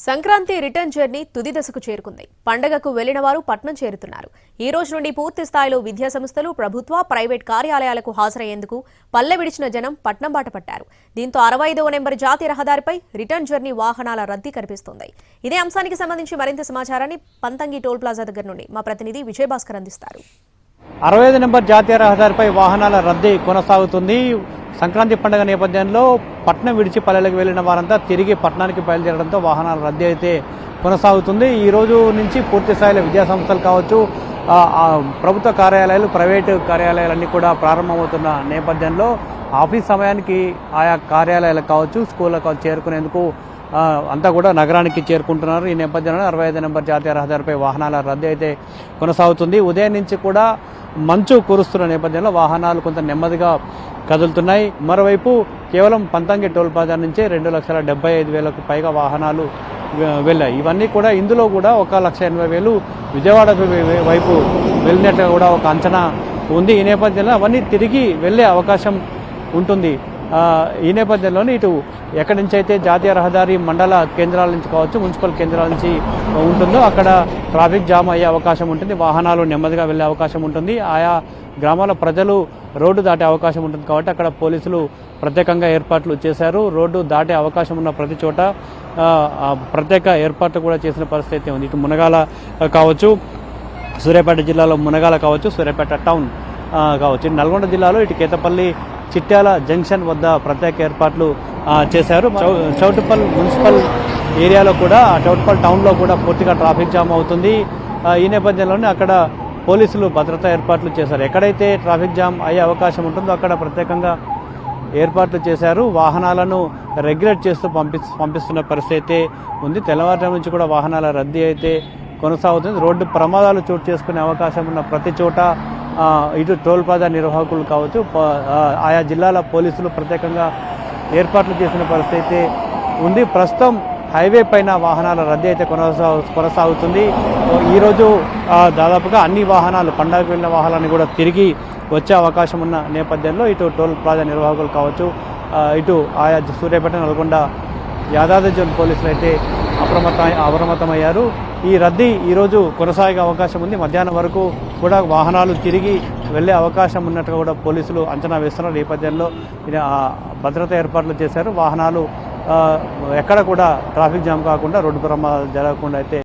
Sankranti return journey తుది దశకు చేరుకుంది. పండగకు వెళ్లిన వారు పట్నం చేరుతున్నారు. ఈ రోజు నుండి పూర్తి స్థాయిలో విద్యా సంస్థలు, ప్రభుత్వ, ప్రైవేట్ కార్యాలయాలకు హాజరయ్యేందుకు పల్లె విడిచిన జనం పట్నం బాట పట్టారు. దీంతో 65వ నెంబర్ జాతీయ రహదారిపై రిటర్న్ జర్నీ వాహనాల రద్దీ కనిపిస్తోంది. ఇదే అంశానికి సంబంధించి మరింత సమాచారాన్ని పంతంగి టోల్ ప్లాజా దగ్గర నుండి మా ప్రతినిధి విజయభాస్కర్ అందిస్తారు. 65 నెంబర్ జాతీయ రహదారిపై వాహనాల రద్దీ కొనసాగుతుంది. సంక్రాంతి పండుగ నేపథ్యంలో పట్నం విడిచి పల్లెలకు వెళ్లిన వారంతా తిరిగి పట్టణానికి బయలుదేరడంతో వాహనాల రద్దీ అయితే కొనసాగుతుంది. ఈ రోజు నుంచి పూర్తి స్థాయిలో విద్యా సంస్థలు కావచ్చు, ప్రభుత్వ కార్యాలయాలు, ప్రైవేటు కార్యాలయాలన్నీ కూడా ప్రారంభమవుతున్న నేపథ్యంలో ఆఫీస్ సమయానికి ఆయా కార్యాలయాలకు కావచ్చు, స్కూళ్ళకు చేరుకునేందుకు అంతా కూడా నగరానికి చేరుకుంటున్నారు. ఈ నేపథ్యంలో 65 నెంబర్ జాతీయ రహదారిపై వాహనాల రద్దీ అయితే కొనసాగుతుంది. ఉదయం నుంచి కూడా మంచు కురుస్తున్న నేపథ్యంలో వాహనాలు కొంత నెమ్మదిగా కదులుతున్నాయి. మరోవైపు కేవలం పంతంగి టోల్ ప్లాజా నుంచే 2,75,000కు పైగా వాహనాలు వెళ్ళాయి. ఇవన్నీ కూడా ఇందులో కూడా 1,80,000 విజయవాడ వైపు వెళ్ళినట్టు కూడా ఒక అంచనా ఉంది. ఈ నేపథ్యంలో అవన్నీ తిరిగి వెళ్ళే అవకాశం ఉంటుంది. ఈ నేపథ్యంలోనే ఇటు ఎక్కడి నుంచి అయితే జాతీయ రహదారి మండల కేంద్రాల నుంచి కావచ్చు, మున్సిపల్ కేంద్రాల నుంచి ఉంటుందో అక్కడ ట్రాఫిక్ జామ్ అయ్యే అవకాశం ఉంటుంది. వాహనాలు నెమ్మదిగా వెళ్ళే అవకాశం ఉంటుంది. ఆయా గ్రామాల ప్రజలు రోడ్డు దాటే అవకాశం ఉంటుంది కాబట్టి అక్కడ పోలీసులు ప్రత్యేకంగా ఏర్పాట్లు చేశారు. రోడ్డు దాటే అవకాశం ఉన్న ప్రతి చోట ప్రత్యేక ఏర్పాట్లు కూడా చేసిన పరిస్థితి ఉంది. ఇటు మునగాల కావచ్చు, సూర్యాపేట జిల్లాలో మునగాల కావచ్చు, సూర్యాపేట టౌన్ కావచ్చు, నల్గొండ జిల్లాలో ఇటు కేతపల్లి చిట్యాల జంక్షన్ వద్ద ప్రత్యేక ఏర్పాట్లు చేశారు. చౌటుప్పల్ మున్సిపల్ ఏరియాలో కూడా, చౌటుప్పల్ టౌన్లో కూడా పూర్తిగా ట్రాఫిక్ జామ్ అవుతుంది. ఈ నేపథ్యంలోనే అక్కడ పోలీసులు భద్రతా ఏర్పాట్లు చేశారు. ఎక్కడైతే ట్రాఫిక్ జామ్ అయ్యే అవకాశం ఉంటుందో అక్కడ ప్రత్యేకంగా ఏర్పాట్లు చేశారు. వాహనాలను రెగ్యులేట్ చేస్తూ పంపిస్తున్న పరిస్థితి ఉంది. తెల్లవారుజాము నుంచి కూడా వాహనాల రద్దీ అయితే కొనసాగుతుంది. రోడ్డు ప్రమాదాలు చోటు చేసుకునే అవకాశం ఉన్న ప్రతి చోట ఇటు టోల్ ప్లాజా నిర్వాహకులు కావచ్చు, ఆయా జిల్లాల పోలీసులు ప్రత్యేకంగా ఏర్పాట్లు చేసిన పరిస్థితి ఉంది. ప్రస్తుతం హైవే పైన వాహనాల రద్దీ అయితే కొనసాగుతుంది. ఈరోజు దాదాపుగా అన్ని వాహనాలు, పండగకు వెళ్ళిన వాహనాన్ని కూడా తిరిగి వచ్చే అవకాశం ఉన్న నేపథ్యంలో ఇటు టోల్ ప్లాజా నిర్వాహకులు కావచ్చు, ఇటు ఆయా సూర్యాపేట, నల్గొండ, యాదాద్రి జోన్ పోలీసులు అయితే అప్రమత్తమయ్యారు. ఈ రద్దీ ఈరోజు కొనసాగే అవకాశం ఉంది. మధ్యాహ్నం వరకు కూడా వాహనాలు తిరిగి వెళ్లే అవకాశం ఉన్నట్టుగా కూడా పోలీసులు అంచనా వేస్తున్నారు. నేపథ్యంలో భద్రతా ఏర్పాట్లు చేశారు. వాహనాలు ఎక్కడ కూడా ట్రాఫిక్ జామ్ కాకుండా, రోడ్డు ప్రమాదాలు జరగకుండా అయితే